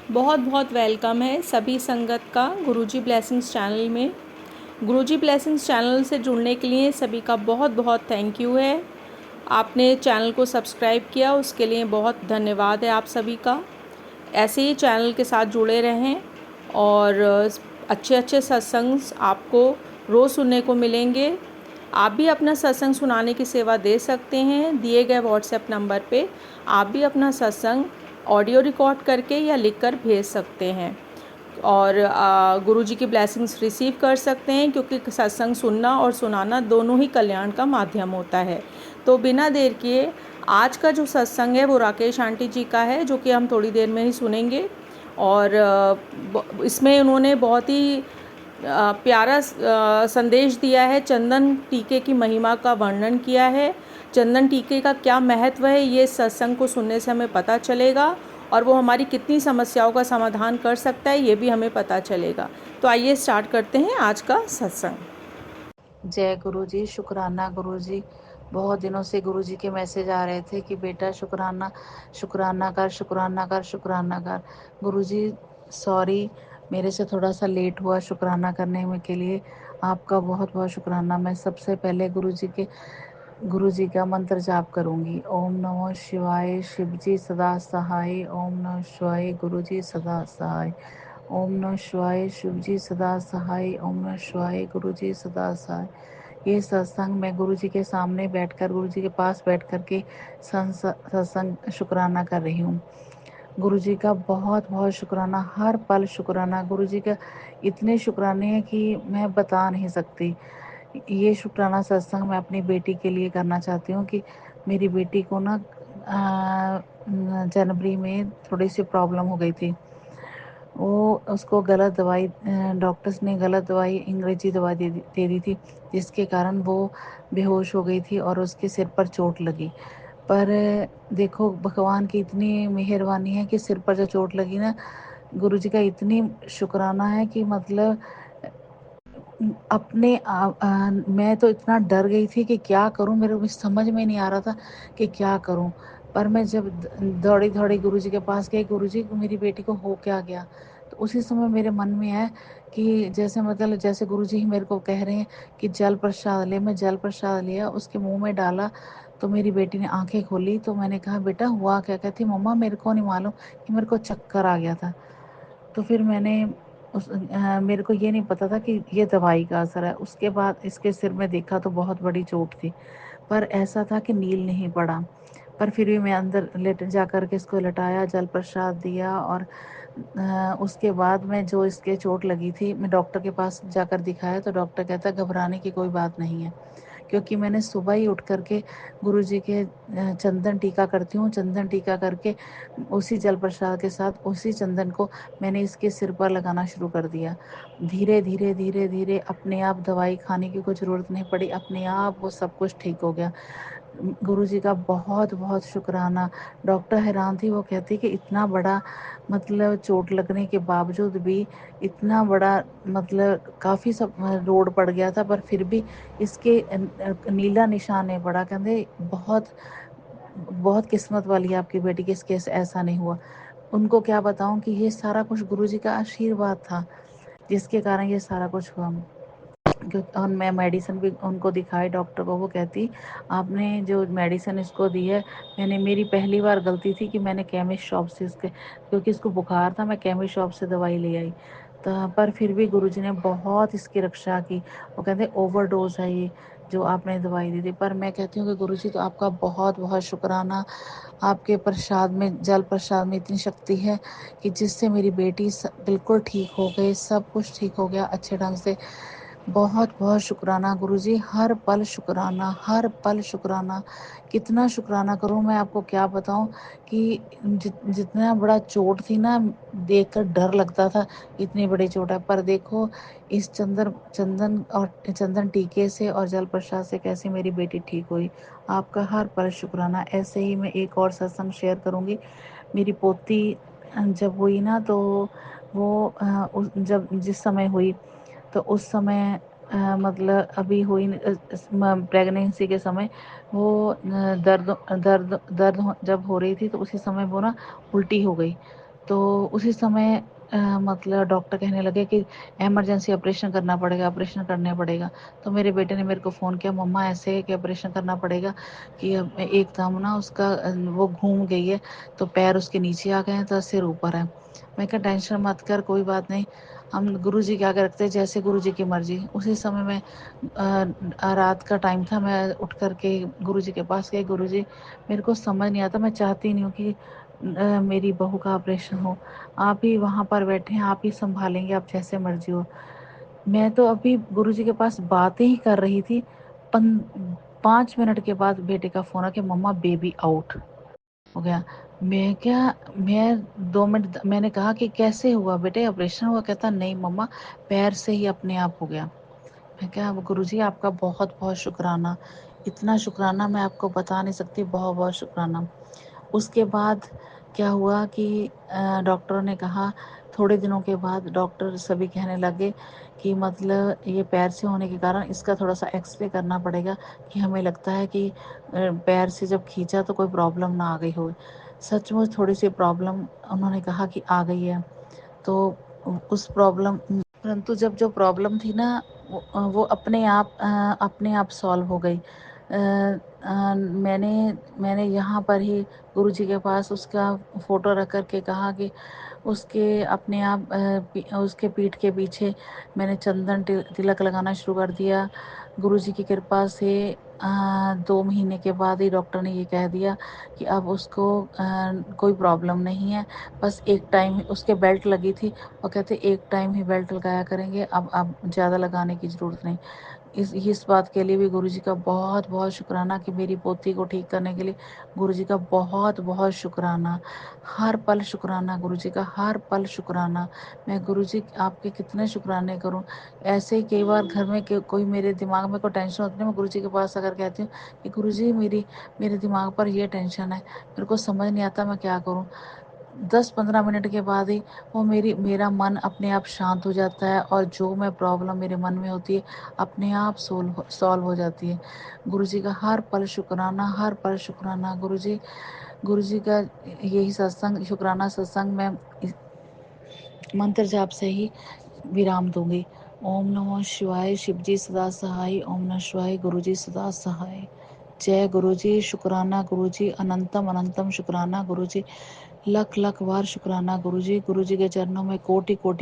बहुत बहुत वेलकम है सभी संगत का गुरुजी ब्लेसिंग्स चैनल में। गुरुजी ब्लेसिंग्स चैनल से जुड़ने के लिए सभी का बहुत बहुत थैंक यू है। आपने चैनल को सब्सक्राइब किया, उसके लिए बहुत धन्यवाद है आप सभी का। ऐसे ही चैनल के साथ जुड़े रहें और अच्छे अच्छे सत्संग आपको रोज़ सुनने को मिलेंगे। आप भी अपना सत्संग सुनाने की सेवा दे सकते हैं। दिए गए व्हाट्सएप नंबर पे आप भी अपना सत्संग ऑडियो रिकॉर्ड करके या लिखकर भेज सकते हैं और गुरुजी की ब्लेसिंग्स रिसीव कर सकते हैं, क्योंकि सत्संग सुनना और सुनाना दोनों ही कल्याण का माध्यम होता है। तो बिना देर किए आज का जो सत्संग है वो राकेश आंटी जी का है, जो कि हम थोड़ी देर में ही सुनेंगे। और इसमें उन्होंने बहुत ही प्यारा संदेश दिया है। चंदन टीके की महिमा का वर्णन किया है। चंदन टीके का क्या महत्व है ये सत्संग को सुनने से हमें पता चलेगा, और वो हमारी कितनी समस्याओं का समाधान कर सकता है ये भी हमें पता चलेगा। तो आइए स्टार्ट करते हैं आज का सत्संग। जय गुरु जी। शुक्राना गुरु जी। बहुत दिनों से गुरु जी के मैसेज आ रहे थे कि बेटा शुक्राना शुक्राना कर, शुक्राना कर, शुक्राना कर। गुरु जी सॉरी, मेरे से थोड़ा सा लेट हुआ शुक्राना करने में के लिए। आपका बहुत बहुत शुक्राना। मैं सबसे पहले गुरु जी का मंत्र जाप करूंगी। ओम नमो शिवाय, शिव जी सदा सहाय। ओम नमः शिवाय, गुरु जी सदा सहाय। ओम नमः शिवाय, शिव जी सदा सहाय। ओम नमः शिवाय, गुरु जी सदा सहाय। ये सत्संग मैं गुरु जी के सामने बैठकर, गुरु जी के पास बैठ कर के सत्संग शुक्राना कर रही हूँ। गुरु जी का बहुत बहुत शुक्राना, हर पल शुक्राना। गुरु जी का इतने शुक्राने हैं कि मैं बता नहीं सकती। ये शुक्राना सत्संग मैं अपनी बेटी के लिए करना चाहती हूँ कि मेरी बेटी को ना जनवरी में थोड़ी सी प्रॉब्लम हो गई थी। वो उसको गलत दवाई, डॉक्टर्स ने गलत दवाई, अंग्रेजी दवाई दे दी थी, जिसके कारण वो बेहोश हो गई थी और उसके सिर पर चोट लगी। पर देखो भगवान की इतनी मेहरबानी है कि सिर पर जो चोट लगी ना, गुरु जी का इतनी शुक्राना है कि मतलब मैं तो इतना डर गई थी कि क्या करूं, मेरे को समझ में नहीं आ रहा था कि क्या करूं। पर मैं जब दौड़ी दौड़ी गुरु जी के पास गई, गुरु जी मेरी बेटी को हो क्या गया, तो उसी समय मेरे मन में है कि जैसे गुरु जी ही मेरे को कह रहे हैं कि जल प्रसाद ले। मैं जल प्रसाद लिया, उसके मुंह में डाला, तो मेरी बेटी ने आंखें खोली। तो मैंने कहा बेटा हुआ क्या? कहती मम्मा मेरे को नहीं मालूम कि मेरे को चक्कर आ गया था। तो फिर मेरे को ये नहीं पता था कि ये दवाई का असर है। उसके बाद इसके सिर में देखा तो बहुत बड़ी चोट थी, पर ऐसा था कि नील नहीं पड़ा। पर फिर भी मैं अंदर लेट जा कर के इसको लटाया, जल प्रसाद दिया। और उसके बाद में जो इसके चोट लगी थी, मैं डॉक्टर के पास जाकर दिखाया, तो डॉक्टर कहता घबराने की कोई बात नहीं है, क्योंकि मैंने सुबह ही उठ करके गुरु जी के चंदन टीका करती हूँ। चंदन टीका करके उसी जल प्रसाद के साथ उसी चंदन को मैंने इसके सिर पर लगाना शुरू कर दिया। धीरे धीरे धीरे धीरे अपने आप दवाई खाने की कोई ज़रूरत नहीं पड़ी, अपने आप वो सब कुछ ठीक हो गया। गुरु जी का बहुत बहुत शुक्राना। डॉक्टर हैरान थी, वो कहती कि इतना बड़ा मतलब चोट लगने के बावजूद भी इतना बड़ा मतलब काफ़ी सब रोड पड़ गया था, पर फिर भी इसके नीला निशान नहीं पड़ा। कहते बहुत बहुत किस्मत वाली है आपकी बेटी कि इसके ऐसा नहीं हुआ। उनको क्या बताऊं कि ये सारा कुछ गुरु जी का आशीर्वाद था, जिसके कारण ये सारा कुछ हुआ। क्योंकि और मैं मेडिसिन भी उनको दिखाई डॉक्टर को, वो कहती आपने जो मेडिसिन इसको दी है, मेरी पहली बार गलती थी कि मैंने केमिस्ट शॉप से इसके, क्योंकि इसको बुखार था, मैं केमिस्ट शॉप से दवाई ले आई। तो पर फिर भी गुरुजी ने बहुत इसकी रक्षा की। वो कहते ओवरडोज है ये जो आपने दवाई दी थी। पर मैं कहती हूँ कि गुरुजी तो आपका बहुत बहुत शुक्राना। आपके प्रसाद में, जल प्रसाद में इतनी शक्ति है कि जिससे मेरी बेटी बिल्कुल ठीक हो गई, सब कुछ ठीक हो गया अच्छे ढंग से। बहुत बहुत शुक्राना गुरुजी, हर पल शुक्राना, हर पल शुक्राना। कितना शुक्राना करूं मैं आपको क्या बताऊं कि जितना बड़ा चोट थी ना, देखकर डर लगता था इतनी बड़ी चोट है। पर देखो इस चंदन टीके से और जल प्रसाद से कैसे मेरी बेटी ठीक हुई। आपका हर पल शुक्राना। ऐसे ही मैं एक और सत्संग शेयर करूंगी। मेरी पोती जब हुई ना, तो वो जब जिस समय हुई, तो उस समय मतलब अभी हुई प्रेगनेंसी के समय वो दर्द दर्द दर्द जब हो रही थी, तो उसी समय वो ना उल्टी हो गई। तो उसी समय मतलब डॉक्टर कहने लगे कि इमरजेंसी ऑपरेशन करना पड़ेगा, ऑपरेशन करना पड़ेगा। तो मेरे बेटे ने मेरे को फ़ोन किया, मम्मा ऐसे है कि ऑपरेशन करना पड़ेगा कि अब एकदम ना उसका वो घूम गई है, तो पैर उसके नीचे आ गए हैं तो सिर ऊपर है। मैं कहा टेंशन मत कर, कोई बात नहीं, हम गुरुजी के आगे रखते हैं, जैसे गुरुजी की मर्ज़ी। उसी समय मैं रात का टाइम था, मैं उठ कर के गुरुजी के पास गई। गुरुजी, मेरे को समझ नहीं आता, मैं चाहती नहीं हूँ कि मेरी बहू का ऑपरेशन हो। आप ही वहाँ पर बैठे हैं, आप ही सँभालेंगे, आप जैसे मर्ज़ी हो। मैं तो अभी गुरुजी के पास बातें ही कर रही थी, पन 5 मिनट के बाद बेटे का फ़ोन आ गया, मम्मा बेबी आउट हो गया। मैं 2 मिनट मैंने कहा कि कैसे हुआ बेटे, ऑपरेशन हुआ? कहता नहीं मम्मा, पैर से ही अपने आप हो गया। मैं कहा गुरुजी आपका बहुत-बहुत शुक्राना, इतना शुक्राना मैं आपको बता नहीं सकती, बहुत-बहुत शुक्राना। उसके बाद क्या हुआ कि डॉक्टरों ने कहा, थोड़े दिनों के बाद डॉक्टर सभी कहने लगे कि मतलब ये पैर से होने के कारण इसका थोड़ा-सा एक्स-रे करना पड़ेगा, कि हमें लगता है कि पैर से जब खींचा तो कोई प्रॉब्लम ना आ गई हो। सचमुच थोड़ी-सी प्रॉब्लम उन्होंने कहा कि आ गई है। तो उस प्रॉब्लम परंतु जब जो प्रॉब्लम थी ना वो अपने आप सॉल्व हो गई। मैंने मैंने यहाँ पर ही गुरुजी के पास उसका फ़ोटो रख कर के कहा कि उसके अपने आप उसके पीठ के पीछे मैंने चंदन तिलक लगाना शुरू कर दिया। गुरुजी की कृपा से 2 महीने के बाद ही डॉक्टर ने ये कह दिया कि अब उसको कोई प्रॉब्लम नहीं है। बस एक टाइम उसके बेल्ट लगी थी, और कहते एक टाइम ही बेल्ट लगाया करेंगे, अब ज़्यादा लगाने की ज़रूरत नहीं। इस बात के लिए भी गुरुजी का बहुत-बहुत शुक्राना कि मेरी पोती को ठीक करने के लिए गुरुजी का बहुत-बहुत शुक्राना। हर पल शुक्राना गुरुजी का, हर पल शुक्राना। मैं गुरुजी आपके कितने शुक्राने करूँ। ऐसे ही कई बार घर में कोई मेरे दिमाग में कोई टेंशन होती है, मैं गुरुजी के पास आकर कहती हूँ कि गुरुजी मेरे दिमाग पर ये टेंशन है, मेरे को समझ नहीं आता मैं क्या करूँ? 10-15 मिनट के बाद ही वो मेरा मन अपने आप शांत हो जाता है, और जो मैं प्रॉब्लम मेरे मन में होती है अपने आप सॉल्व हो जाती है। गुरुजी का हर पल शुक्राना, हर पल शुक्राना। गुरुजी का यही सत्संग, शुक्राना सत्संग मैं इस मंत्र जाप से ही विराम दूँगी। ओम नमः शिवाय, शिवजी सदा सहाय, ओम नमः शिवाय, गुरुजी सदा सहाय। जय गुरुजी, शुक्राना गुरुजी, अनंतम अनंतम शुक्राना गुरुजी, लख लख बार शुक्राना गुरुजी। गुरुजी के चरणों में कोटि कोटि